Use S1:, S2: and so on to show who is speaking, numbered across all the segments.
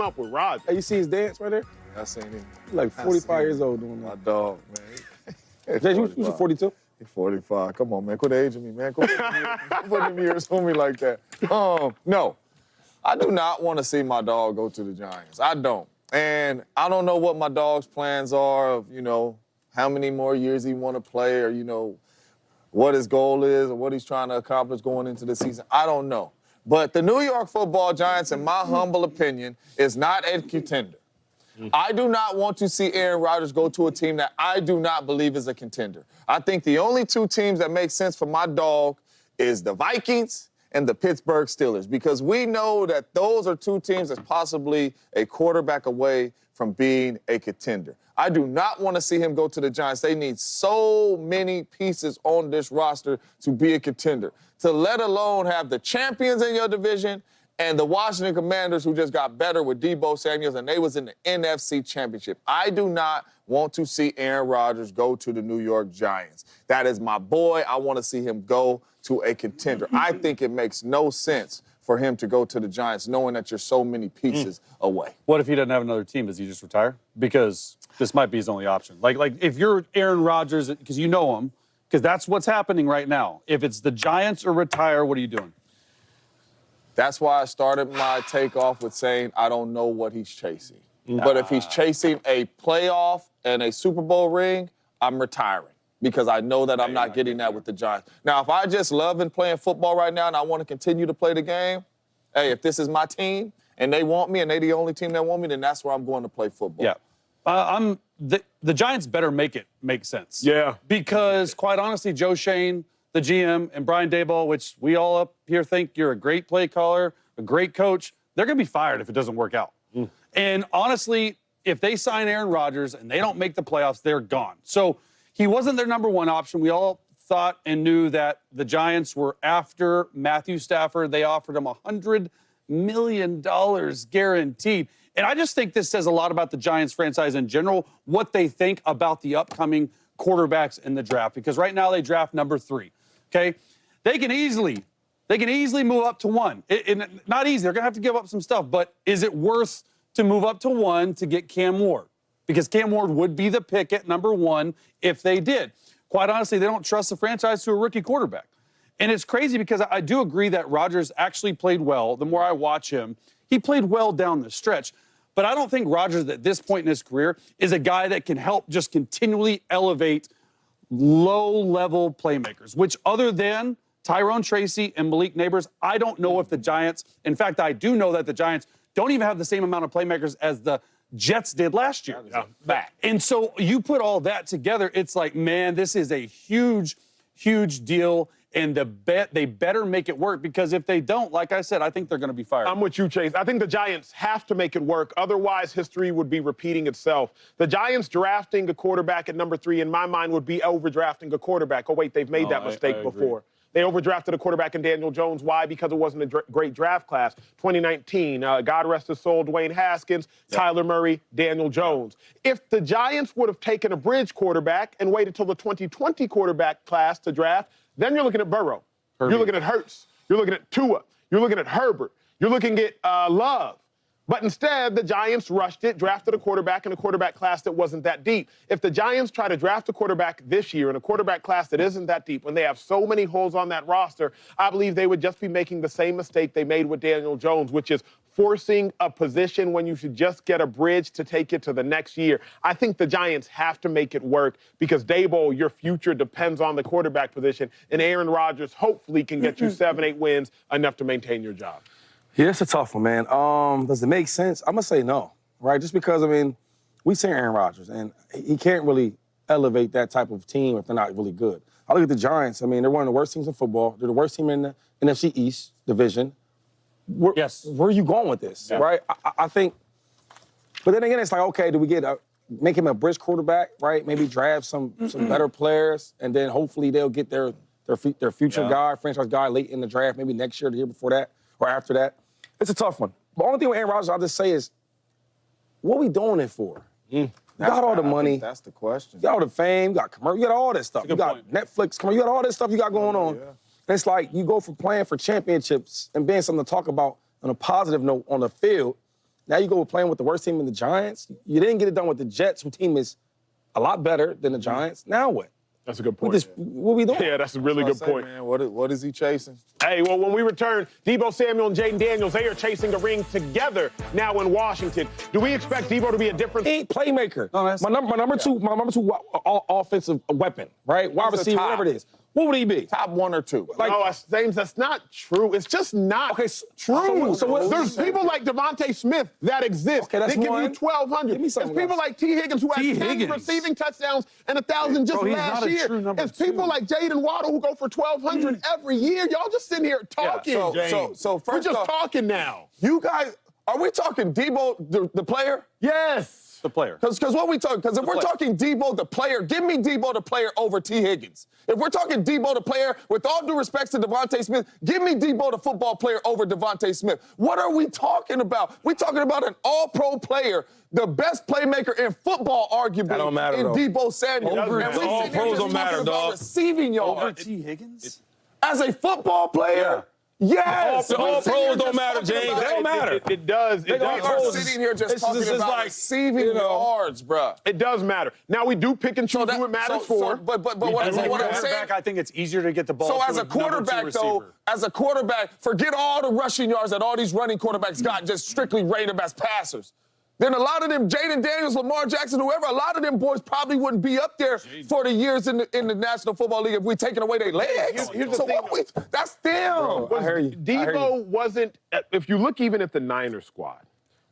S1: up with Rodgers.
S2: Hey, you see his dance right there?
S3: I seen him.
S2: He's like 45 years old doing
S3: My
S2: that.
S3: dog, man.
S2: Jay, you 42?
S3: He's 45. Come on, man. Quit aging me, man. Quit putting them years on me like that. No. I do not want to see my dog go to the Giants. I don't. And I don't know what my dog's plans are of, how many more years he want to play or, what his goal is or what he's trying to accomplish going into the season. I don't know. But the New York Football Giants, in my humble opinion, is not a contender. I do not want to see Aaron Rodgers go to a team that I do not believe is a contender. I think the only two teams that make sense for my dog is the Vikings and the Pittsburgh Steelers, because we know that those are two teams that's possibly a quarterback away from being a contender. I do not want to see him go to the Giants. They need so many pieces on this roster to be a contender, to let alone have the champions in your division and the Washington Commanders, who just got better with Deebo Samuels, and they was in the NFC Championship. I do not want to see Aaron Rodgers go to the New York Giants. That is my boy. I want to see him go to a contender. I think it makes no sense for him to go to the Giants, knowing that you're so many pieces away.
S4: What if he doesn't have another team? Does he just retire? Because this might be his only option. Like if you're Aaron Rodgers, because you know him, because that's what's happening right now. If it's the Giants or retire, what are you doing?
S3: That's why I started my takeoff with saying I don't know what he's chasing. But if he's chasing a playoff and a Super Bowl ring, I'm retiring because I know that I'm not getting that with the Giants. Now, if I just love and playing football right now and I want to continue to play the game, hey, if this is my team and they want me and they the only team that want me, then that's where I'm going to play football.
S4: Yeah. The Giants better make it make sense.
S1: Yeah.
S4: Because, quite honestly, Joe Shane, the GM, and Brian Daboll, which we all up here think you're a great play caller, a great coach, they're going to be fired if it doesn't work out. And honestly, if they sign Aaron Rodgers and they don't make the playoffs, they're gone. So he wasn't their number one option. We all thought and knew that the Giants were after Matthew Stafford. They offered him $100 million guaranteed. And I just think this says a lot about the Giants franchise in general, what they think about the upcoming quarterbacks in the draft. Because right now they draft number 3. Okay, they can easily move up to 1. Not easy. They're going to have to give up some stuff. But is it worth to move up to 1 to get Cam Ward? Because Cam Ward would be the pick at number 1 if they did. Quite honestly, they don't trust the franchise to a rookie quarterback. And it's crazy because I do agree that Rodgers actually played well. The more I watch him, he played well down the stretch. But I don't think Rodgers at this point in his career is a guy that can help just continually elevate low-level playmakers, which other than Tyrone Tracy and Malik Neighbors, I don't know if the Giants, in fact, I do know that the Giants don't even have the same amount of playmakers as the Jets did last year. And so you put all that together, it's like, man, this is a huge, huge deal. And they better make it work, because if they don't, like I said, I think they're going to be fired.
S1: I'm with you, Chase. I think the Giants have to make it work. Otherwise, history would be repeating itself. The Giants drafting a quarterback at number 3, in my mind, would be overdrafting a quarterback. Oh, wait, they've made that mistake before. They overdrafted a quarterback in Daniel Jones. Why? Because it wasn't a great draft class. 2019, God rest his soul, Dwayne Haskins, Tyler Murray, Daniel Jones. If the Giants would have taken a bridge quarterback and waited till the 2020 quarterback class to draft, then you're looking at Burrow. You're looking at Hurts. You're looking at Tua. You're looking at Herbert. You're looking at Love. But instead, the Giants rushed it, drafted a quarterback in a quarterback class that wasn't that deep. If the Giants try to draft a quarterback this year in a quarterback class that isn't that deep, when they have so many holes on that roster, I believe they would just be making the same mistake they made with Daniel Jones, which is forcing a position when you should just get a bridge to take it to the next year. I think the Giants have to make it work, because Daboll, your future depends on the quarterback position, and Aaron Rodgers hopefully can get you 7-8 wins, enough to maintain your job.
S2: Yeah, it's a tough one, man. Does it make sense? I'm going to say no, right? Just because, we say Aaron Rodgers, and he can't really elevate that type of team if they're not really good. I look at the Giants. They're one of the worst teams in football. They're the worst team in the NFC East division. Where are you going with this, right? I think, but then again, it's like, okay, do we make him a bridge quarterback, right? Maybe draft some better players, and then hopefully they'll get their future guy, franchise guy late in the draft, maybe next year, the year before that, or after that. It's a tough one. The only thing with Aaron Rodgers I'll just say is, what are we doing it for? You got all the money.
S3: That's the question.
S2: You got all the fame. You got commercial. You got all this stuff. You got Netflix commercial. You got all this stuff you got going on. And it's like you go from playing for championships and being something to talk about on a positive note on the field, Now you go playing with the worst team in the Giants. You didn't get it done with the Jets, whose team is a lot better than the Giants. Now what?
S1: That's a good point.
S2: What we doing?
S1: Yeah, that's a really good point.
S3: Man, what is he chasing?
S1: Hey, well, when we return, Deebo Samuel and Jaden Daniels, they are chasing a ring together now in Washington. Do we expect Deebo to be a different
S2: playmaker?
S1: Oh,
S2: No, my number two offensive weapon, right? Wide receiver, whatever it is. What would he be?
S3: Top 1 or 2.
S2: Like,
S1: no, James, that's not true. It's just not true. There's people like Devontae Smith that exist.
S2: Okay, that's
S1: they give
S2: one.
S1: you 1,200.
S2: Give me
S1: There's
S2: something
S1: people
S2: else.
S1: like T. Higgins who had 10
S4: Higgins.
S1: receiving touchdowns and 1,000 just
S4: he's
S1: last
S4: not a
S1: year.
S4: true number
S1: It's
S4: two.
S1: people like Jaden Waddle who go for 1,200 every year. Y'all just sitting here talking.
S3: So
S1: We're
S3: first
S1: just
S3: off,
S1: talking now.
S3: you guys, are we talking Deebo, the player?
S1: Yes.
S4: The player.
S3: Because what we talking? Because if we're talking Deebo the player, give me Deebo the player over T. Higgins. If we're talking Deebo the player, with all due respect to Devontae Smith, give me Deebo the football player over Devontae Smith. What are we talking about? We're talking about an all-pro player, the best playmaker in football, arguably,
S2: That don't matter,
S3: in
S2: though.
S3: Deebo Samuel.
S1: Over
S3: And we
S1: all
S3: sitting here
S2: pros
S3: just
S2: don't matter,
S3: talking about
S2: dog.
S3: receiving yards.
S4: Over T. Higgins?
S3: As a football player? Yes.
S2: All
S3: We're sitting here
S2: pros don't
S3: just
S2: matter,
S3: talking
S2: James.
S3: about-
S2: They don't matter.
S1: It does. It
S3: We
S1: does.
S3: are sitting here just talking about receiving yards, bruh.
S1: It does matter. Now, we do pick and choose who it matters for.
S3: But
S4: As a
S3: what I'm saying.
S4: quarterback, I think it's easier to get the ball
S3: So
S4: to
S3: as a
S4: number two
S3: quarterback, though,
S4: receiver.
S3: forget all the rushing yards that all these running quarterbacks got, just strictly rate them as passers. Then a lot of them, Jaden Daniels, Lamar Jackson, whoever, a lot of them boys probably wouldn't be up there for the years in the National Football League if we taken away their legs.
S1: Here's the
S3: So
S1: thing.
S3: that's them.
S2: I hear you.
S1: Debo wasn't, if you look even at the Niners squad,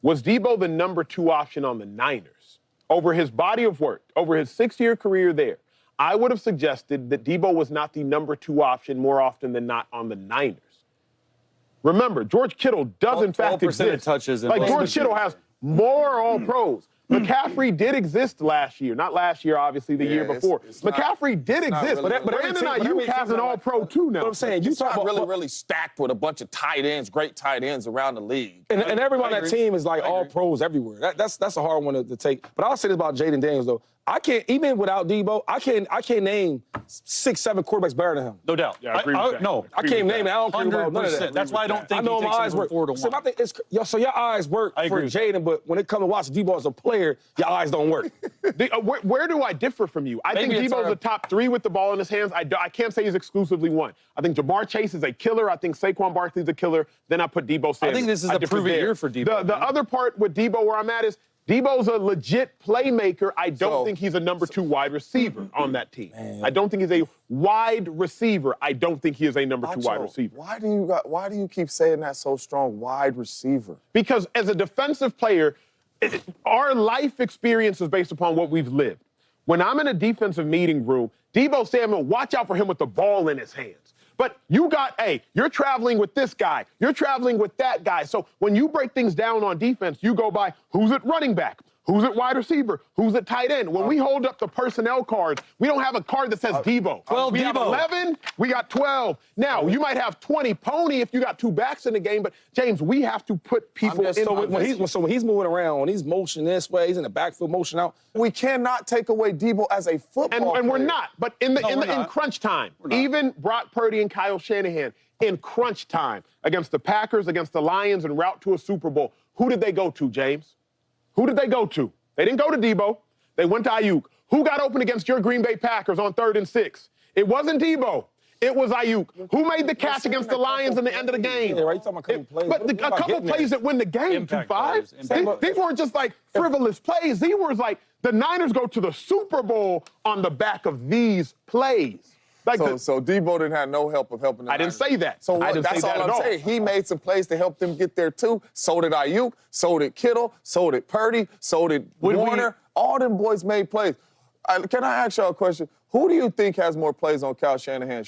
S1: was Debo the number 2 option on the Niners? Over his body of work, over his 6-year career there, I would have suggested that Debo was not the number 2 option more often than not on the Niners. Remember, George Kittle does in fact
S4: 12%
S1: exist.
S4: touches in
S1: like
S4: most
S1: George
S4: of the
S1: Kittle
S4: season.
S1: has more All-Pros. McCaffrey did exist last year. Not last year, obviously, the year before.
S3: not
S1: McCaffrey did exist.
S3: really-
S1: but Brandon Ayuk has an All-Pro too now.
S2: But I'm saying, you
S3: It's
S2: talk
S3: not
S2: about
S3: really stacked with a bunch of tight ends, great tight ends around the league.
S2: And everyone on that
S4: agree.
S2: team is like all pros everywhere. That's a hard one to take. But I'll say this about Jaden Daniels though. I can't, even without Debo, I can't name 6, 7 quarterbacks better than him.
S4: No doubt.
S1: Yeah, I agree with that.
S4: No.
S2: I can't name it. I don't care about none of that.
S4: 100%. That's why I don't think
S2: I know
S4: he
S2: my
S4: takes
S2: eyes
S4: him
S2: work.
S4: from 4 to
S2: So
S4: 1.
S2: I think so your eyes work
S4: I
S2: for
S4: agree with that.
S2: Jaden, but when it comes to watching Debo as a player, your eyes don't work.
S1: Where do I differ from you? I
S4: Maybe
S1: think
S4: it's
S1: Debo's
S4: our-
S1: the top 3 with the ball in his hands. I can't say he's exclusively one. I think Jamar Chase is a killer. I think Saquon Barkley's a killer. Then I put Debo Samuel.
S4: I think this is a
S1: differ
S4: prove it
S1: there.
S4: year for Debo,
S1: The
S4: man.
S1: other part with Debo where I'm at is Debo's a legit playmaker. I don't think he's a number 2 wide receiver on that team. I don't think he's a wide receiver. I don't think he is a number 2 wide
S3: Nacho,
S1: receiver.
S3: Why do you keep saying that so strong, wide receiver?
S1: Because as a defensive player, our life experience is based upon what we've lived. When I'm in a defensive meeting room, Deebo Samuel, watch out for him with the ball in his hands. But you're traveling with this guy. You're traveling with that guy. So when you break things down on defense, you go by who's at running back, who's at wide receiver, who's at tight end. When we hold up the personnel cards, we don't have a card that says Debo.
S4: 12
S1: we have
S4: Debo.
S1: 11, we got 12. Now, you might have 20 pony if you got 2 backs in the game, but James, we have to put people in.
S2: So when he's moving around, when he's motion this way, he's in the backfield motion out.
S3: We cannot take away Debo as a football
S1: And we're
S3: player.
S1: not. But in
S4: not.
S1: crunch time, even Brock Purdy and Kyle Shanahan, in crunch time against the Packers, against the Lions, en route to a Super Bowl, who did they go to, James? Who did they go to? They didn't go to Debo. They went to Ayuk. Who got open against your Green Bay Packers on 3rd and 6? It wasn't Debo. It was Ayuk. Who made the catch against the Lions in the end of the game?
S2: Yeah, right. You talking about a couple plays.
S1: But a couple plays that win the game,
S4: Impact
S1: 2-5.
S4: plays, impact
S1: These weren't just like frivolous plays. These were like the Niners go to the Super Bowl on the back of these plays. Like
S3: So Debo didn't have no help of helping the
S1: I didn't
S3: Niners.
S1: say that.
S3: So
S1: I didn't
S3: that's
S1: say that
S3: all
S1: at
S3: I'm
S1: all.
S3: saying. He made some plays to help them get there too. So did Ayuk. So did Kittle. So did Purdy. So did Warner. All them boys made plays. Can I ask y'all a question? Who do you think has more plays on Kyle Shanahan's